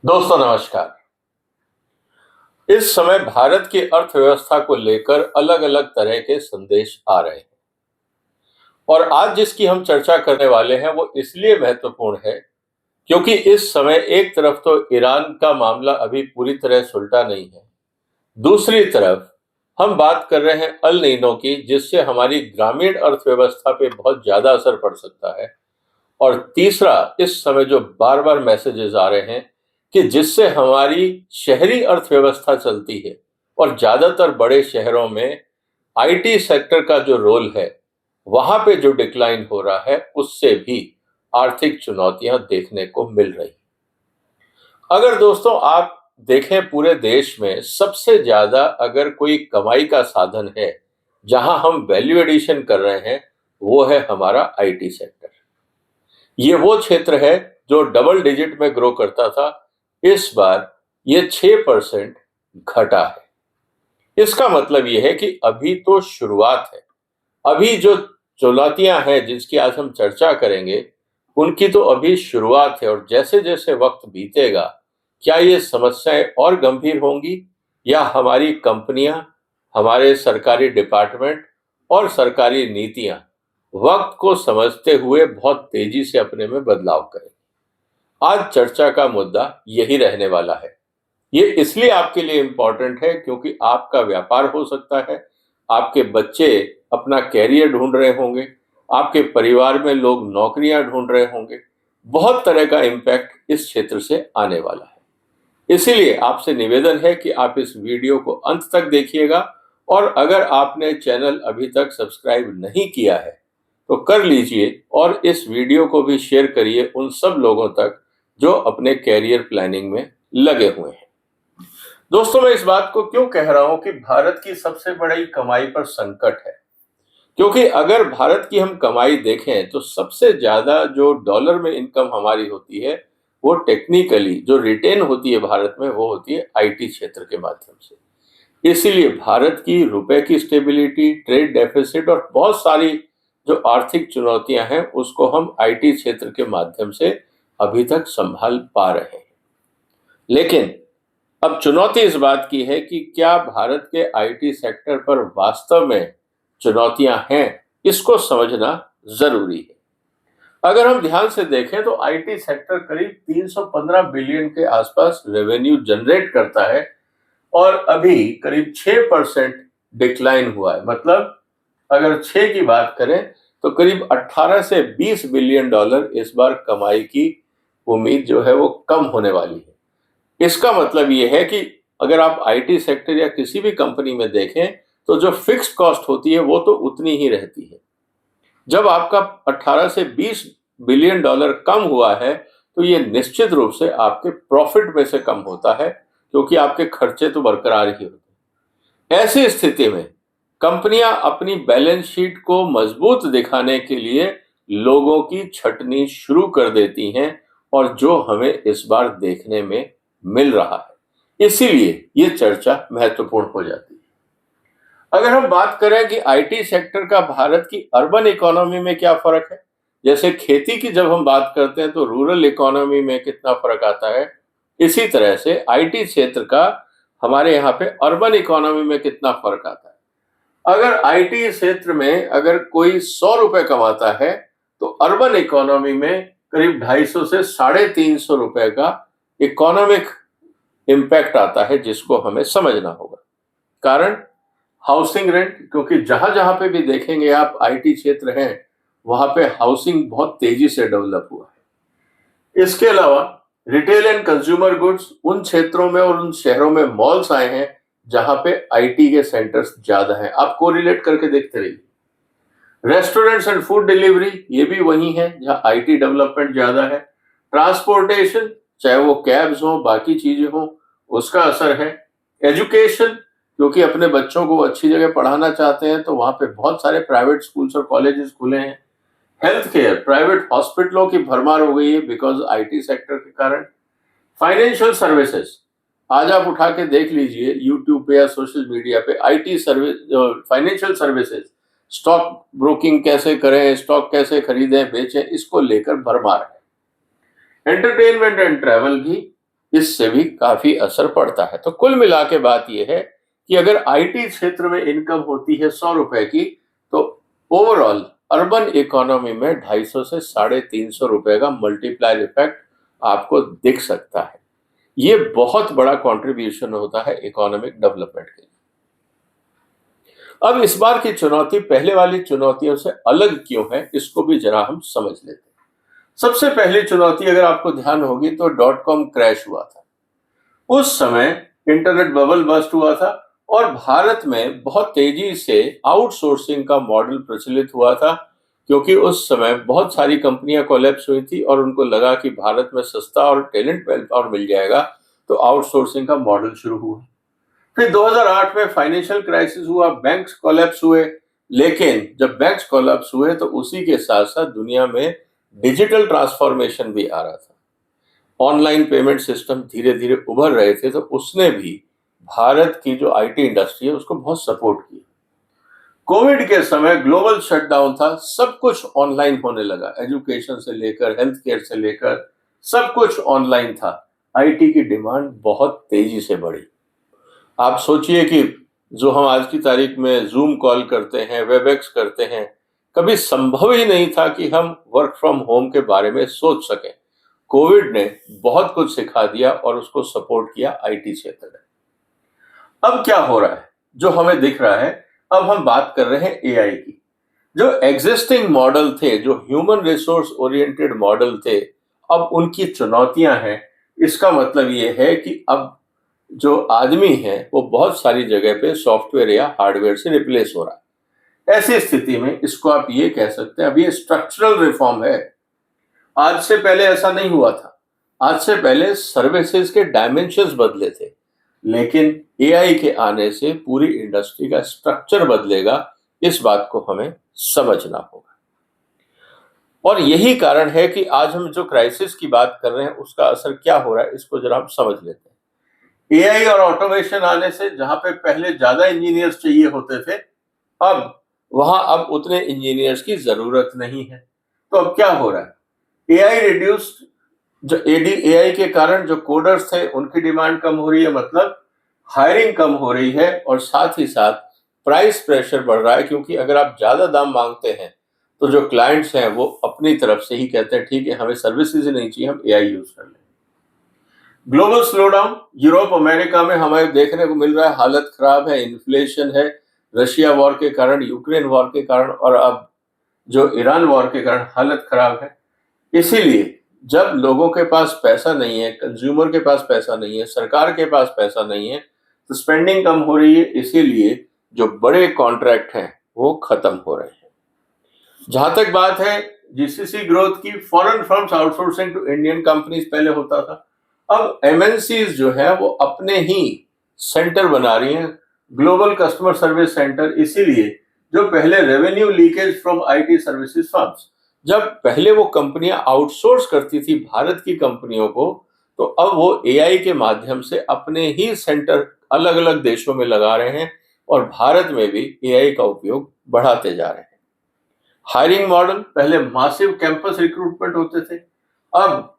दोस्तों नमस्कार। इस समय भारत की अर्थव्यवस्था को लेकर अलग-अलग तरह के संदेश आ रहे हैं और आज जिसकी हम चर्चा करने वाले हैं वो इसलिए महत्वपूर्ण है क्योंकि इस समय एक तरफ तो ईरान का मामला अभी पूरी तरह सुलटा नहीं है। दूसरी तरफ हम बात कर रहे हैं अल नीनो की, जिससे हमारी ग्रामीण अर्थव्यवस्था पे बहुत ज्यादा असर पड़ सकता है। और तीसरा, इस समय जो बार-बार मैसेजेस आ रहे हैं कि जिससे हमारी शहरी अर्थव्यवस्था चलती है और ज्यादातर बड़े शहरों में आईटी सेक्टर का जो रोल है, वहां पे जो डिक्लाइन हो रहा है, उससे भी आर्थिक चुनौतियां देखने को मिल रही। अगर दोस्तों आप देखें पूरे देश में सबसे ज्यादा अगर कोई कमाई का साधन है, जहां हम वैल्यू एडिशन कर रहे हैं, वो है हमारा आईटी सेक्टर। ये वो क्षेत्र है जो डबल डिजिट में ग्रो करता था। इस बार ये 6% घटा है। इसका मतलब ये है कि अभी तो शुरुआत है। अभी जो चुनौतियां हैं जिसकी आज हम चर्चा करेंगे, उनकी तो अभी शुरुआत है और जैसे-जैसे वक्त बीतेगा, क्या ये समस्याएं और गंभीर होंगी या हमारी कंपनियां, हमारे सरकारी डिपार्टमेंट और सरकारी नीतियां वक्त को समझते हुए बहुत तेजी से अपने में बदलाव करें। आज चर्चा का मुद्दा यही रहने वाला है। ये इसलिए आपके लिए इम्पोर्टेंट है क्योंकि आपका व्यापार हो सकता है, आपके बच्चे अपना कैरियर ढूंढ रहे होंगे, आपके परिवार में लोग नौकरियां ढूंढ रहे होंगे। बहुत तरह का इम्पैक्ट इस क्षेत्र से आने वाला है। इसीलिए आपसे निवेदन है कि आप इस वीडियो को अंत तक देखिएगा और अगर आपने चैनल अभी तक सब्सक्राइब नहीं किया है तो कर लीजिए और इस वीडियो को भी शेयर करिए उन सब लोगों तक जो अपने कैरियर प्लानिंग में लगे हुए हैं। दोस्तों, मैं इस बात को क्यों कह रहा हूं कि भारत की सबसे बड़ी कमाई पर संकट है, क्योंकि अगर भारत की हम कमाई देखें तो सबसे ज्यादा जो डॉलर में इनकम हमारी होती है, वो टेक्निकली जो रिटेन होती है भारत में, वो होती है आईटी क्षेत्र के माध्यम से। इसीलिए भारत की रुपए की स्टेबिलिटी, ट्रेड डेफिसिट और बहुत सारी जो आर्थिक चुनौतियां हैं, उसको हम आईटी क्षेत्र के माध्यम से अभी तक संभाल पा रहे हैं। लेकिन अब चुनौती इस बात की है कि क्या भारत के आईटी सेक्टर पर वास्तव में चुनौतियां हैं, इसको समझना जरूरी है। अगर हम ध्यान से देखें तो आईटी सेक्टर करीब 315 बिलियन के आसपास रेवेन्यू जनरेट करता है और अभी करीब 6% डिक्लाइन हुआ है। मतलब अगर 6 की बात करें तो करीब 18 से 20 बिलियन डॉलर इस बार कमाई की उम्मीद जो है वो कम होने वाली है। इसका मतलब ये है कि अगर आप आईटी सेक्टर या किसी भी कंपनी में देखें तो जो फिक्स्ड कॉस्ट होती है वो तो उतनी ही रहती है। जब आपका 18 से 20 बिलियन डॉलर कम हुआ है तो ये निश्चित रूप से आपके प्रॉफिट में से कम होता है, क्योंकि आपके खर्चे तो बरकरार ही होते हैं। ऐसी स्थिति में कंपनियां अपनी बैलेंस शीट को मजबूत दिखाने के लिए लोगों की छंटनी शुरू कर देती हैं और जो हमें इस बार देखने में मिल रहा है। इसीलिए ये चर्चा महत्वपूर्ण हो जाती है। अगर हम बात करें कि आईटी सेक्टर का भारत की अर्बन इकोनॉमी में क्या फर्क है, जैसे खेती की जब हम बात करते हैं तो रूरल इकोनॉमी में कितना फर्क आता है, इसी तरह से आईटी क्षेत्र का हमारे यहाँ पे अर्बन इकोनॉमी में कितना फर्क आता है। अगर आईटी क्षेत्र में अगर कोई 100 रुपए कमाता है तो अर्बन इकोनॉमी में करीब 250 से 350 रुपए का इकोनॉमिक इम्पैक्ट आता है, जिसको हमें समझना होगा। कारण हाउसिंग रेंट, क्योंकि जहां जहां पे भी देखेंगे आप आईटी क्षेत्र हैं, वहां पे हाउसिंग बहुत तेजी से डेवलप हुआ है। इसके अलावा रिटेल एंड कंज्यूमर गुड्स, उन क्षेत्रों में और उन शहरों में मॉल्स आए हैं जहां पे आईटी के सेंटर्स ज्यादा हैं। आप कोरिलेट करके देखते रहिए। रेस्टोरेंट्स एंड फूड डिलीवरी, ये भी वही है जहां आईटी डेवलपमेंट ज्यादा है। ट्रांसपोर्टेशन, चाहे वो कैब्स हो, बाकी चीजें हो, उसका असर है। एजुकेशन, क्योंकि अपने बच्चों को अच्छी जगह पढ़ाना चाहते हैं तो वहां पे बहुत सारे प्राइवेट स्कूल्स और कॉलेजेस खुले हैं। हेल्थ केयर, प्राइवेट हॉस्पिटलों की भरमार हो गई है बिकॉज आईटी सेक्टर के कारण। फाइनेंशियल सर्विसेज, आज आप उठा के देख लीजिए यूट्यूब पे या सोशल मीडिया पे, IT service, financial services, stock broking कैसे करें, स्टॉक कैसे खरीदें बेचें, इसको लेकर भरमार है। एंटरटेनमेंट एंड ट्रैवल भी इससे भी काफी असर पड़ता है। तो कुल मिला के बात यह है कि अगर आईटी क्षेत्र में इनकम होती है 100 रुपए की, तो ओवरऑल अर्बन इकोनॉमी में 250 से 350 रुपए का मल्टीप्लायर इफेक्ट आपको दिख सकता है। ये बहुत बड़ा कंट्रीब्यूशन होता है इकोनॉमिक डेवलपमेंट के लिए। अब इस बार की चुनौती पहले वाली चुनौतियों से अलग क्यों है, इसको भी जरा हम समझ लेते हैं। सबसे पहली चुनौती अगर आपको ध्यान होगी तो डॉट कॉम क्रैश हुआ था। उस समय इंटरनेट बबल बस्ट हुआ था और भारत में बहुत तेजी से आउटसोर्सिंग का मॉडल प्रचलित हुआ था, क्योंकि उस समय बहुत सारी कंपनियां कोलैप्स हुई थी और उनको लगा कि भारत में सस्ता और टैलेंट और मिल जाएगा, तो आउटसोर्सिंग का मॉडल शुरू हुआ। फिर 2008 में फाइनेंशियल क्राइसिस हुआ, बैंक्स कोलैप्स हुए, लेकिन जब बैंक्स कोलैप्स हुए तो उसी के साथ साथ दुनिया में डिजिटल ट्रांसफॉर्मेशन भी आ रहा था। ऑनलाइन पेमेंट सिस्टम धीरे धीरे उभर रहे थे, तो उसने भी भारत की जो आईटी इंडस्ट्री है उसको बहुत सपोर्ट किया। कोविड के समय ग्लोबल शटडाउन था, सब कुछ ऑनलाइन होने लगा, एजुकेशन से लेकर हेल्थ केयर से लेकर सब कुछ ऑनलाइन था। आईटी की डिमांड बहुत तेजी से बढ़ी। आप सोचिए कि जो हम आज की तारीख में जूम कॉल करते हैं, वेबएक्स करते हैं, कभी संभव ही नहीं था कि हम वर्क फ्रॉम होम के बारे में सोच सकें। कोविड ने बहुत कुछ सिखा दिया और उसको सपोर्ट किया आईटी क्षेत्र ने। अब क्या हो रहा है जो हमें दिख रहा है, अब हम बात कर रहे हैं एआई की। जो एग्जिस्टिंग मॉडल थे, जो ह्यूमन रिसोर्स ओरिएंटेड मॉडल थे, अब उनकी चुनौतियां हैं। इसका मतलब ये है कि अब जो आदमी है वो बहुत सारी जगह पे सॉफ्टवेयर या हार्डवेयर से रिप्लेस हो रहा है। ऐसी स्थिति में इसको आप ये कह सकते हैं अब ये स्ट्रक्चरल रिफॉर्म है। आज से पहले ऐसा नहीं हुआ था। आज से पहले सर्विसेज के डायमेंशंस बदले थे, लेकिन एआई के आने से पूरी इंडस्ट्री का स्ट्रक्चर बदलेगा। इस बात को हमें समझना होगा और यही कारण है कि आज हम जो क्राइसिस की बात कर रहे हैं उसका असर क्या हो रहा है, इसको जरा हम समझ लेते हैं। एआई और ऑटोमेशन आने से जहां पे पहले ज्यादा इंजीनियर्स चाहिए होते थे, अब उतने इंजीनियर्स की जरूरत नहीं है। तो अब क्या हो रहा है, एआई रिड्यूस्ड, जो एआई के कारण जो कोडर्स थे उनकी डिमांड कम हो रही है, मतलब हायरिंग कम हो रही है और साथ ही साथ प्राइस प्रेशर बढ़ रहा है, क्योंकि अगर आप ज्यादा दाम मांगते हैं तो जो क्लाइंट्स हैं वो अपनी तरफ से ही कहते हैं ठीक है हमें सर्विसेज नहीं चाहिए, हम एआई यूज कर लें। ग्लोबल स्लोडाउन, यूरोप अमेरिका में हमें देखने को मिल रहा है, हालत खराब है, इन्फ्लेशन है, रशिया वॉर के कारण, यूक्रेन वॉर के कारण और अब जो ईरान वॉर के कारण हालत खराब है। इसीलिए जब लोगों के पास पैसा नहीं है, कंज्यूमर के पास पैसा नहीं है, सरकार के पास पैसा नहीं है, तो स्पेंडिंग कम हो रही है। इसीलिए जो बड़े कॉन्ट्रैक्ट हैं वो खत्म हो रहे हैं। जहां तक बात है जीसीसी ग्रोथ की, foreign firms outsourcing to Indian companies पहले होता था, अब एमएनसीज जो है वो अपने ही सेंटर बना रही हैं, ग्लोबल कस्टमर सर्विस सेंटर। इसीलिए जो पहले revenue leakage from IT services firms, जब पहले वो कंपनियां आउटसोर्स करती थी भारत की कंपनियों को, तो अब वो एआई के माध्यम से अपने ही सेंटर अलग अलग देशों में लगा रहे हैं और भारत में भी एआई का उपयोग बढ़ाते जा रहे हैं। हायरिंग मॉडल, पहले मासिव कैंपस रिक्रूटमेंट होते थे, अब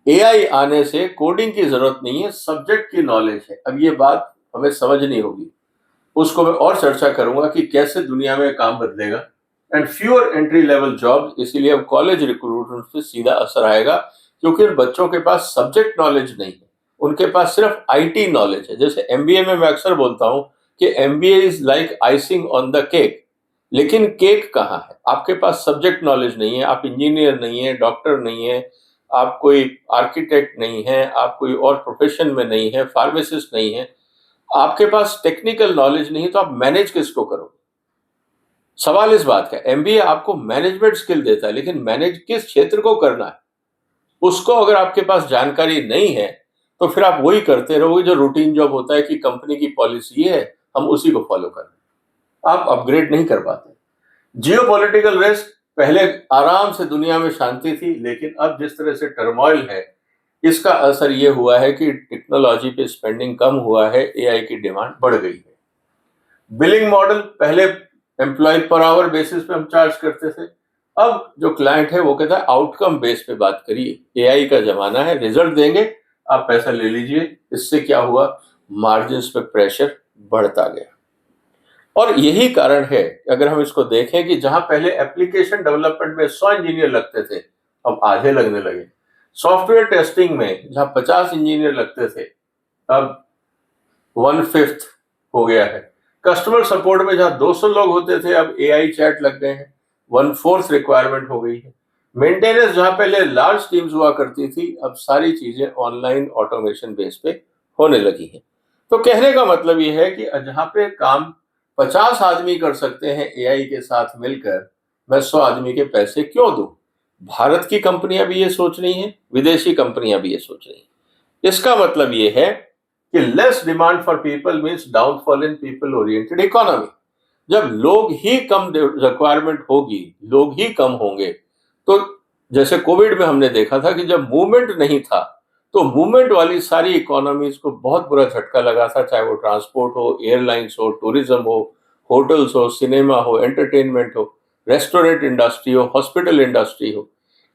एआई आने से कोडिंग की जरूरत नहीं है, सब्जेक्ट की नॉलेज है। अब ये बात हमें समझनी होगी, उसको मैं और चर्चा करूंगा कि कैसे दुनिया में काम बदलेगा। And fewer entry level job, इसीलिए अब कॉलेज रिक्रूटमेंट पे सीधा असर आएगा, क्योंकि उन बच्चों के पास सब्जेक्ट नॉलेज नहीं है, उनके पास सिर्फ आईटी नॉलेज है। जैसे एमबीए में मैं अक्सर बोलता हूं कि MBA is like icing on the cake, लेकिन केक कहाँ है? आपके पास सब्जेक्ट नॉलेज नहीं है, आप इंजीनियर नहीं है, डॉक्टर नहीं है, आप कोई आर्किटेक्ट नहीं है, आप कोई और प्रोफेशन में नहीं है, फार्मासिस्ट नहीं है, आपके पास टेक्निकल नॉलेज नहीं है, तो आप मैनेज किसको करोगे? सवाल इस बात का, एमबीए आपको मैनेजमेंट स्किल देता है, लेकिन मैनेज किस क्षेत्र को करना है उसको अगर आपके पास जानकारी नहीं है, तो फिर आप वही करते रहोगे जो रूटीन जॉब होता है कि कंपनी की पॉलिसी है, हम उसी को फॉलो कर रहे हैं, आप अपग्रेड नहीं कर पाते। जियोपॉलिटिकल रिस्क, पहले आराम से दुनिया में शांति थी, लेकिन अब जिस तरह से टर्मोइल है, इसका असर यह हुआ है कि टेक्नोलॉजी पे स्पेंडिंग कम हुआ है, एआई की डिमांड बढ़ गई है। बिलिंग मॉडल, पहले एम्प्लॉय पर आवर बेसिस पे हम चार्ज करते थे, अब जो क्लाइंट है वो कहता है आउटकम बेस पे बात करिए, एआई का जमाना है, रिजल्ट देंगे आप पैसा ले लीजिए। इससे क्या हुआ, मार्जिन्स पे प्रेशर बढ़ता गया। और यही कारण है, अगर हम इसको देखें कि जहां पहले एप्लीकेशन डेवलपमेंट में 100 इंजीनियर लगते थे, अब आधे लगने लगे। सॉफ्टवेयर टेस्टिंग में जहां 50 इंजीनियर लगते थे, अब 1/5 हो गया है। कस्टमर सपोर्ट में जहां 200 लोग होते थे, अब एआई चैट लग गए हैं, 1/4 रिक्वायरमेंट हो गई है। मेंटेनेंस जहां पहले लार्ज टीम्स हुआ करती थी, अब सारी चीजें ऑनलाइन ऑटोमेशन बेस पे होने लगी हैं। तो कहने का मतलब ये है कि जहां पे काम 50 आदमी कर सकते हैं एआई के साथ मिलकर, मैं 100 आदमी के पैसे क्यों दूं? भारत की कंपनियां भी ये सोच रही हैं, विदेशी कंपनियां भी ये सोच रही हैं। इसका मतलब ये है कि less demand for people means downfall in people oriented economy. जब लोग ही कम रिक्वायरमेंट होगी, लोग ही कम होंगे, तो जैसे कोविड में हमने देखा था कि जब मूवमेंट नहीं था, तो मूवमेंट वाली सारी इकोनॉमीज को बहुत बुरा झटका लगा था, चाहे वो ट्रांसपोर्ट हो, एयरलाइंस हो, टूरिज्म हो, होटल्स हो, सिनेमा हो, एंटरटेनमेंट हो, रेस्टोरेंट इंडस्ट्री हो, हॉस्पिटल इंडस्ट्री हो,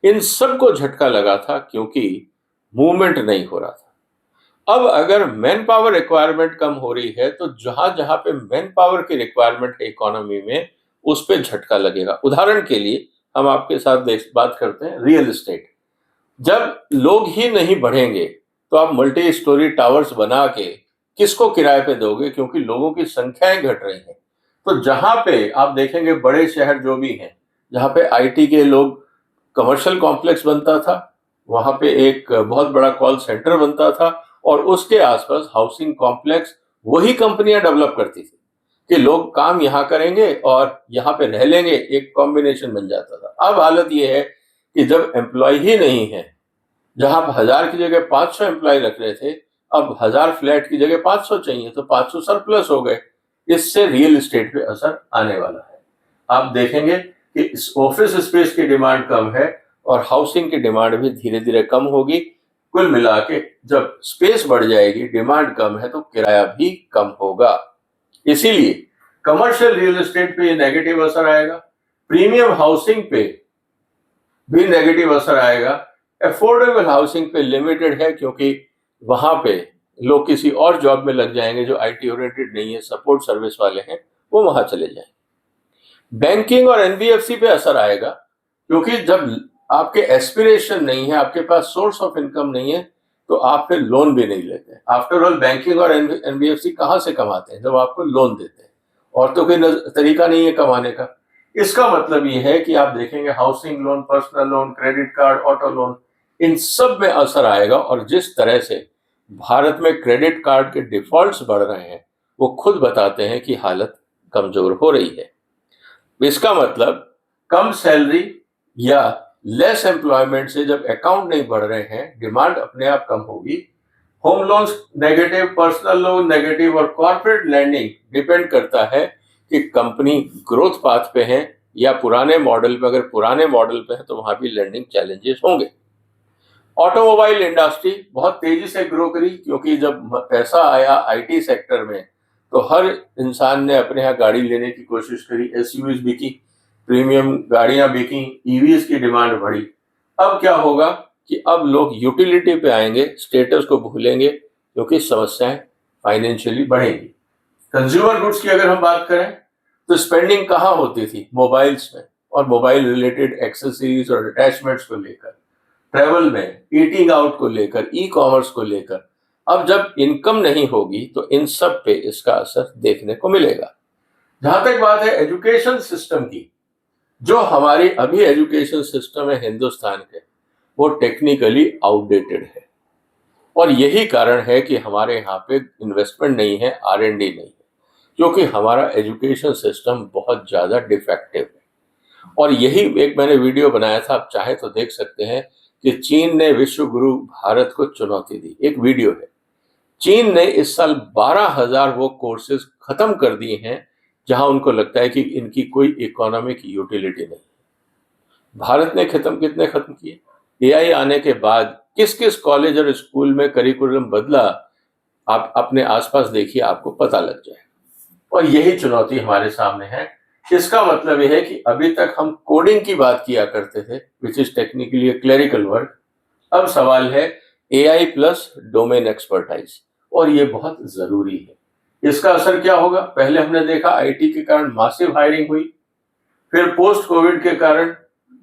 इन सबको झटका लगा था क्योंकि मूवमेंट नहीं हो रहा था। अब अगर मैन पावर रिक्वायरमेंट कम हो रही है, तो जहां जहां पे मैन पावर की रिक्वायरमेंट है इकोनॉमी में, उस पे झटका लगेगा। उदाहरण के लिए हम आपके साथ बात करते हैं रियल एस्टेट। जब लोग ही नहीं बढ़ेंगे, तो आप मल्टी स्टोरी टावर्स बना के किसको किराए पे दोगे, क्योंकि लोगों की संख्याएं घट रही हैं। तो जहां पे आप देखेंगे बड़े शहर जो भी हैं, जहां पे आईटी के लोग, कमर्शियल कॉम्प्लेक्स बनता था, वहां पे एक बहुत बड़ा कॉल सेंटर बनता था, और उसके आसपास हाउसिंग कॉम्प्लेक्स वही कंपनियां डेवलप करती थी कि लोग काम यहाँ करेंगे और यहाँ पे रह लेंगे, एक कॉम्बिनेशन बन जाता था। अब हालत ये है कि जब एम्प्लॉय ही नहीं है, जहां आप 1000 की जगह 500 एम्प्लॉय रख रहे थे, अब 1000 फ्लैट की जगह 500 चाहिए, तो 500 सरप्लस हो गए। इससे रियल एस्टेट पे असर आने वाला है। आप देखेंगे कि इस ऑफिस स्पेस की डिमांड कम है और हाउसिंग की डिमांड भी धीरे धीरे कम होगी। कुल मिला के जब स्पेस बढ़ जाएगी, डिमांड कम है, तो किराया भी कम होगा। इसीलिए कमर्शियल रियल एस्टेट पे नेगेटिव असर आएगा, प्रीमियम हाउसिंग पे भी नेगेटिव असर आएगा। अफोर्डेबल हाउसिंग पे लिमिटेड है, क्योंकि वहां पे लोग किसी और जॉब में लग जाएंगे जो आईटी ओरिएंटेड नहीं है, सपोर्ट सर्विस वाले हैं, वो वहां चले जाएंगे। बैंकिंग और एनबीएफसी पे असर आएगा, क्योंकि जब आपके एस्पिरेशन नहीं है, आपके पास सोर्स ऑफ इनकम नहीं है, तो आप फिर लोन भी नहीं लेते। आफ्टर ऑल बैंकिंग और एनबीएफसी कहां से कमाते हैं? जब आपको लोन देते हैं, और तो कोई तरीका नहीं है कमाने का। इसका मतलब ये है कि आप देखेंगे housing loan, personal loan, credit card, auto loan, इन सब में असर आएगा। और जिस तरह से भारत में क्रेडिट कार्ड के डिफॉल्ट्स बढ़ रहे हैं, वो खुद बताते हैं कि हालत कमजोर हो रही है। इसका मतलब कम सैलरी या लेस एम्प्लॉयमेंट से जब अकाउंट नहीं बढ़ रहे हैं, डिमांड अपने आप कम होगी। Home loans negative, personal loan negative, और कॉर्पोरेट लैंडिंग डिपेंड करता है कि कंपनी ग्रोथ पाथ पे है या पुराने मॉडल पे। अगर पुराने मॉडल पे है तो वहां भी लैंडिंग चैलेंजेस होंगे। ऑटोमोबाइल इंडस्ट्री बहुत तेजी से ग्रो करी, क्योंकि जब पैसा आया आईटी सेक्टर में, तो हर इंसान ने अपने यहाँ गाड़ी लेने की कोशिश करी, एसयूवीज बिकी, प्रीमियम गाड़ियां बिकी, ईवीज की डिमांड बढ़ी। अब क्या होगा कि अब लोग यूटिलिटी पे आएंगे, स्टेटस को भूलेंगे, क्योंकि समस्याएं फाइनेंशियली बढ़ेंगी। कंज्यूमर गुड्स की अगर हम बात करें, तो स्पेंडिंग कहाँ होती थी? मोबाइल्स में, और मोबाइल रिलेटेड एक्सेसरीज और अटैचमेंट्स को लेकर, ट्रेवल में, ईटिंग आउट को लेकर, ई कॉमर्स को लेकर। अब जब इनकम नहीं होगी, तो इन सब पे इसका असर देखने को मिलेगा। जहां तक बात है एजुकेशन सिस्टम की, जो हमारी अभी एजुकेशन सिस्टम है हिंदुस्तान के, वो टेक्निकली आउटडेटेड है। और यही कारण है कि हमारे यहाँ पे इन्वेस्टमेंट नहीं है, आर&डी नहीं है, क्योंकि हमारा एजुकेशन सिस्टम बहुत ज्यादा डिफेक्टिव है। और यही एक मैंने वीडियो बनाया था, आप चाहे तो देख सकते हैं, कि चीन ने विश्व गुरु भारत को चुनौती दी। एक वीडियो है। चीन ने इस साल 12,000 वो कोर्सेज खत्म कर दिए हैं जहां उनको लगता है कि इनकी कोई इकोनॉमिक यूटिलिटी नहीं। भारत ने कितने खत्म किए? एआई आने के बाद किस किस कॉलेज और स्कूल में करिकुलम बदला, आप अपने आसपास देखिए, आपको पता लग जाए। और यही चुनौती हमारे सामने है। इसका मतलब यह है कि अभी तक हम कोडिंग की बात किया करते थे, which is technically clerical work. अब सवाल है AI प्लस डोमेन एक्सपर्टाइज, और ये बहुत जरूरी है। इसका असर क्या होगा? पहले हमने देखा IT के कारण मासिव हायरिंग हुई, फिर पोस्ट कोविड के कारण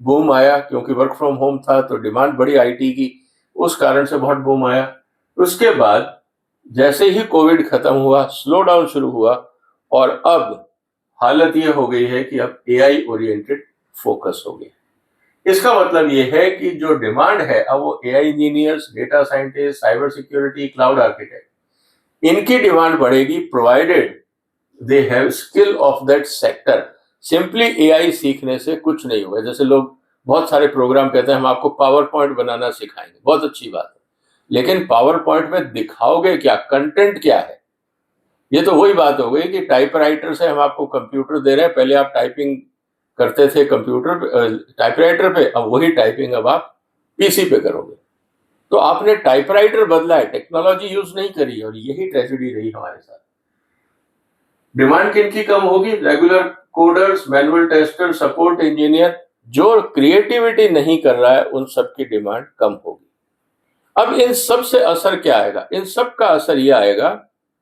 बूम आया, क्योंकि वर्क फ्रॉम होम था तो डिमांड बढ़ी IT की, उस कारण से बहुत बूम आया। उसके बाद जैसे ही कोविड खत्म हुआ, स्लो डाउन शुरू हुआ, और अब हालत ये हो गई है कि अब AI ओरिएंटेड फोकस हो गया। इसका मतलब ये है कि जो डिमांड है अब वो AI engineers, data scientist, cyber security, cloud architect, इनकी डिमांड बढ़ेगी, provided they have skill of that sector. Simply AI सीखने से कुछ नहीं होगा। जैसे लोग बहुत सारे प्रोग्राम कहते हैं हम आपको पावर पॉइंट बनाना सिखाएंगे, बहुत अच्छी बात है, लेकिन पावर पॉइंट में दिखाओगे क्या, कंटेंट क्या है? ये तो वही बात हो गई कि टाइपराइटर से हम आपको कंप्यूटर दे रहे हैं, पहले आप टाइपिंग करते थे कंप्यूटर टाइपराइटर पे, अब वही टाइपिंग अब आप PC पे करोगे। तो आपने टाइपराइटर बदला है, टेक्नोलॉजी यूज नहीं करी, और यही ट्रेजेडी रही हमारे साथ। डिमांड किनकी कम होगी? Regular coders, manual tester, support engineer. जो क्रिएटिविटी नहीं कर रहा है उन सब की डिमांड कम होगी। अब इन सब से असर क्या आएगा? इन सब का असर यह आएगा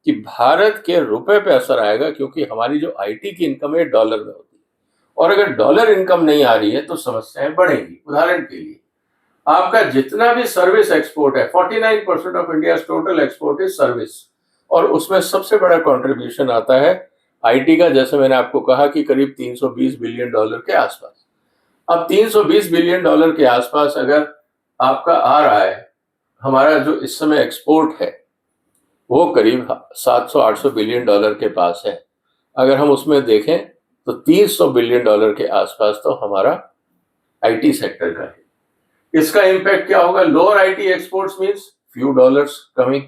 कि भारत के रुपए पे असर आएगा, क्योंकि हमारी जो IT की इनकम है डॉलर में होती है, और अगर डॉलर इनकम नहीं आ रही है तो समस्याएं बढ़ेंगी। उदाहरण के लिए आपका जितना भी सर्विस एक्सपोर्ट है, 49% of India total export is service, और उसमें सबसे बड़ा कंट्रीब्यूशन आता है IT का। जैसे मैंने आपको कहा कि करीब 320 बिलियन डॉलर के आसपास। अब 320 बिलियन डॉलर के आसपास अगर आपका आ रहा है, हमारा जो इस समय एक्सपोर्ट है वो करीब 700-800 बिलियन डॉलर के पास है। अगर हम उसमें देखें तो 300 बिलियन डॉलर के आसपास तो हमारा IT सेक्टर का है। इसका इम्पैक्ट क्या होगा? Lower IT exports means few dollars coming,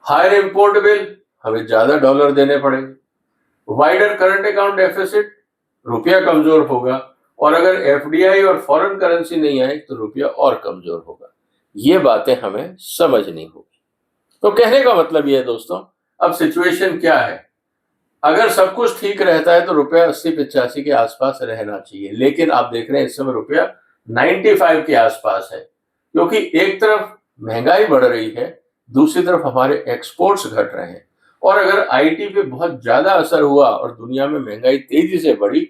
higher import bill, हमें ज्यादा डॉलर देने पड़ेंगे, वाइडर करंट अकाउंट डेफिसिट, रुपया कमजोर होगा, और अगर FDI और फॉरेन करेंसी नहीं आए तो रुपया और कमजोर होगा। ये बातें हमें समझनी होगी। तो कहने का मतलब ये है दोस्तों, अब सिचुएशन क्या है? अगर सब कुछ ठीक रहता है तो रुपया 80-85 के आसपास रहना चाहिए, लेकिन आप देख रहे हैं इस समय रुपया 95 के आसपास है, क्योंकि एक तरफ महंगाई बढ़ रही है, दूसरी तरफ हमारे एक्सपोर्ट्स घट रहे हैं। और अगर IT पे बहुत ज्यादा असर हुआ और दुनिया में महंगाई तेजी से बढ़ी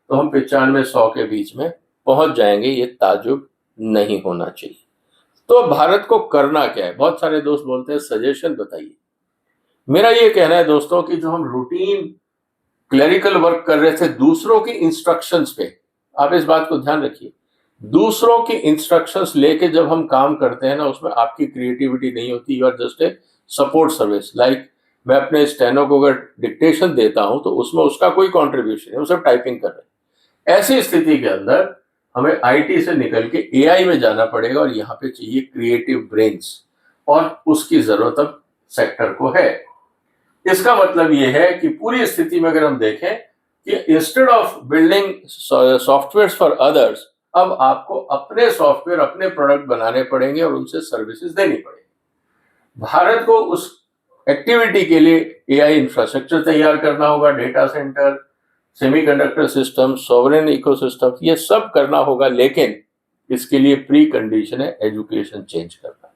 तो हम 95-100 के बीच में पहुंच जाएंगे। ये ताजुब नहीं होना चाहिए। तो भारत को करना क्या है? बहुत सारे दोस्त बोलते हैं सजेशन बताइए। मेरा ये कहना है दोस्तों कि जो हम रूटीन क्लरिकल वर्क कर रहे थे दूसरों की इंस्ट्रक्शंस पे, आप इस बात को ध्यान रखिए, दूसरों की इंस्ट्रक्शंस लेके जब हम काम करते हैं ना, उसमें आपकी क्रिएटिविटी नहीं होती। You are just a support service. Like मैं अपने स्टेनो को अगर डिक्टेशन देता हूं तो उसमें उसका कोई कॉन्ट्रीब्यूशन है, वो सब टाइपिंग कर रहे हैं। ऐसी स्थिति के अंदर हमें IT से निकल के AI में जाना पड़ेगा, और यहाँ पे चाहिए क्रिएटिव ब्रेन्स, और उसकी जरूरत अब सेक्टर को है। इसका मतलब ये है कि पूरी स्थिति में अगर हम देखें कि instead of building software for others, अब आपको अपने सॉफ्टवेयर, अपने प्रोडक्ट बनाने पड़ेंगे और उनसे सर्विसेज देनी पड़ेगी। भारत को उस एक्टिविटी के लिए AI इंफ्रास्ट्रक्चर तैयार करना होगा, data centre, semiconductor system, sovereign ecosystem, ये सब करना होगा। लेकिन इसके लिए प्री कंडीशन है एजुकेशन चेंज करना।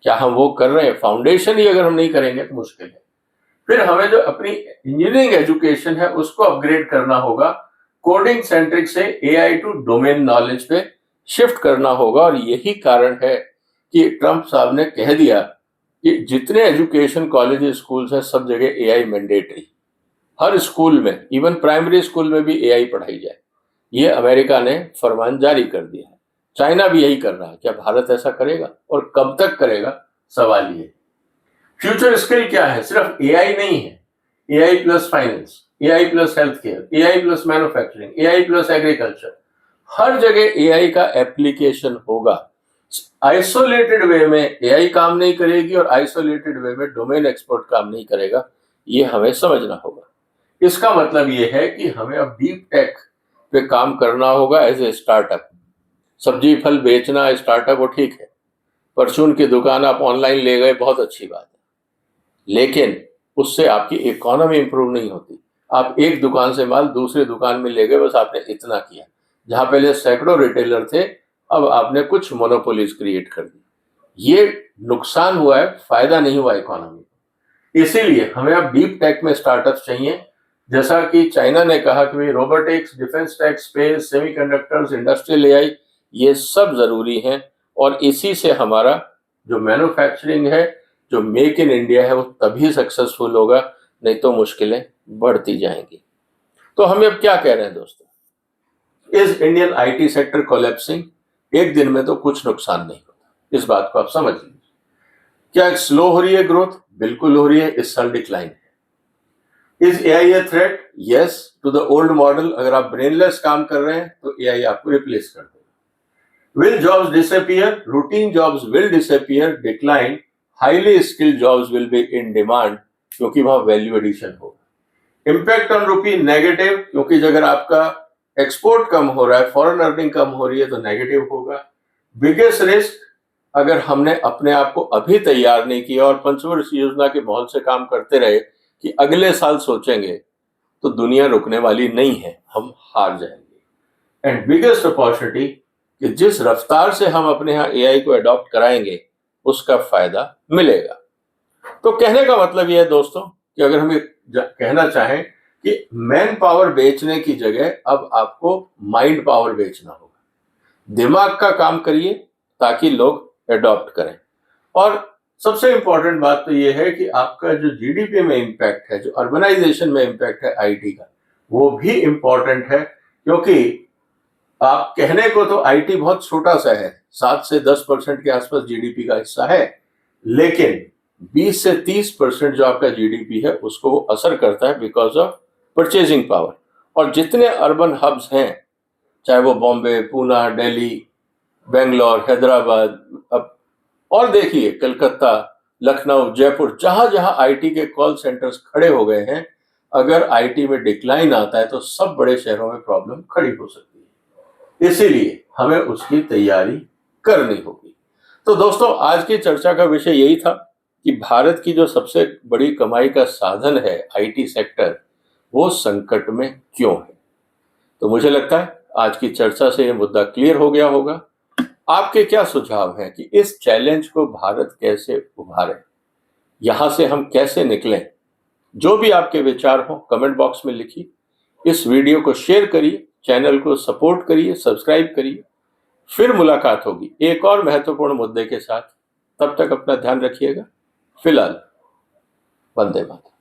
क्या हम वो कर रहे हैं? फाउंडेशन ही अगर हम नहीं करेंगे तो मुश्किल है। फिर हमें जो अपनी इंजीनियरिंग एजुकेशन है उसको अपग्रेड करना होगा, कोडिंग सेंट्रिक से AI टू डोमेन नॉलेज पे शिफ्ट करना होगा। और यही कारण है कि ट्रंप साहब ने कह दिया कि जितने एजुकेशन कॉलेज स्कूल्स हैं सब जगह AI मैंडेटरी, हर स्कूल में, इवन प्राइमरी स्कूल में भी AI पढ़ाई जाए। ये अमेरिका ने फरमान जारी कर दिया है। चाइना भी यही कर रहा है। क्या भारत ऐसा करेगा और कब तक करेगा? सवाल ये। फ्यूचर स्किल क्या है? सिर्फ AI नहीं है, AI plus finance, AI plus health care, AI plus manufacturing, AI plus agriculture, हर जगह AI का एप्लीकेशन होगा। आइसोलेटेड वे में AI काम नहीं करेगी और आइसोलेटेड वे में डोमेन एक्सपर्ट काम नहीं करेगा। ये हमें समझना होगा। इसका मतलब ये है कि हमें अब डीप टेक पे काम करना होगा एज ए स्टार्टअप। सब्जी फल बेचना स्टार्टअप वो ठीक है, परचून की दुकान आप ऑनलाइन ले गए, बहुत अच्छी बात है, लेकिन उससे आपकी इकोनॉमी इंप्रूव नहीं होती। आप एक दुकान से माल दूसरी दुकान में ले गए, बस आपने इतना किया। जहां पहले सैकड़ों रिटेलर थे, अब आपने कुछ मोनोपोलीज क्रिएट कर दी। ये नुकसान हुआ है, फायदा नहीं हुआ इकोनॉमी को। इसीलिए हमें अब डीप टेक में स्टार्टअप चाहिए, जैसा कि चाइना ने कहा कि भाई robotics, defence tech, space, semiconductors, industrial AI, ये सब जरूरी हैं। और इसी से हमारा जो मैन्युफैक्चरिंग है, जो मेक इन इंडिया है, वो तभी सक्सेसफुल होगा, नहीं तो मुश्किलें बढ़ती जाएंगी। तो हम अब क्या कह रहे हैं दोस्तों, is Indian IT sector collapsing? एक दिन में तो कुछ नुकसान नहीं होता, इस बात को आप समझ लीजिए। क्या स्लो हो रही है ग्रोथ? बिल्कुल हो रही है, इस साल डिक्लाइन है। Is AI a threat? Yes to the old model. अगर आप ब्रेनलेस काम कर रहे हैं तो एआई आपको रिप्लेस कर देगा। Will jobs disappear? Routine jobs will disappear, decline. Highly skilled jobs will be in demand, क्योंकि वहां वैल्यू एडिशन होगा। इम्पैक्ट ऑन रूपी नेगेटिव, क्योंकि अगर आपका एक्सपोर्ट कम हो रहा है, फॉरेन अर्निंग कम हो रही है, तो नेगेटिव होगा। बिगेस्ट रिस्क, अगर हमने अपने आप को अभी तैयार नहीं किया और पंचवर्षीय योजना के माहौल से काम करते रहे कि अगले साल सोचेंगे, तो दुनिया रुकने वाली नहीं है, हम हार जाएंगे। एंड बिगेस्ट अपॉर्चुनिटी, कि जिस रफ्तार से हम अपने यहाँ एआई को अडॉप्ट कराएंगे, उसका फायदा मिलेगा। तो कहने का मतलब यह है दोस्तों, कि अगर हम कहना चाहें कि मैन पावर बेचने की जगह अब आपको माइंड पावर बेचना होगा। दिमाग का काम करिए ताकि लोग अडॉप्ट करें। और सबसे इंपॉर्टेंट बात तो यह है कि आपका जो जीडीपी में इंपैक्ट है, जो अर्बनाइजेशन में इंपैक्ट है आईटी का, वो भी इंपॉर्टेंट है। क्योंकि आप कहने को तो आईटी बहुत छोटा सा है, 7 से 10% के आसपास जीडीपी का हिस्सा है, लेकिन 20 से 30% जो आपका जीडीपी है उसको वो असर करता है बिकॉज ऑफ परचेजिंग पावर। और जितने अर्बन हब्स हैं, चाहे वो बॉम्बे, पूना, दिल्ली, बेंगलोर, हैदराबाद, अब और देखिए कलकत्ता, लखनऊ, जयपुर, जहां जहां आईटी के कॉल सेंटर्स खड़े हो गए हैं, अगर आईटी में डिक्लाइन आता है तो सब बड़े शहरों में प्रॉब्लम खड़ी हो सकती है। इसीलिए हमें उसकी तैयारी करनी होगी। तो दोस्तों, आज की चर्चा का विषय यही था कि भारत की जो सबसे बड़ी कमाई का साधन है आईटी सेक्टर, वो संकट में क्यों है। तो मुझे लगता है आज की चर्चा से यह मुद्दा क्लियर हो गया होगा। आपके क्या सुझाव हैं कि इस चैलेंज को भारत कैसे उभारे, यहां से हम कैसे निकलें? जो भी आपके विचार हो कमेंट बॉक्स में लिखिए। इस वीडियो को शेयर करिए, चैनल को सपोर्ट करिए, सब्सक्राइब करिए। फिर मुलाकात होगी एक और महत्वपूर्ण मुद्दे के साथ। तब तक अपना ध्यान रखिएगा। फिलहाल वंदे मातरम।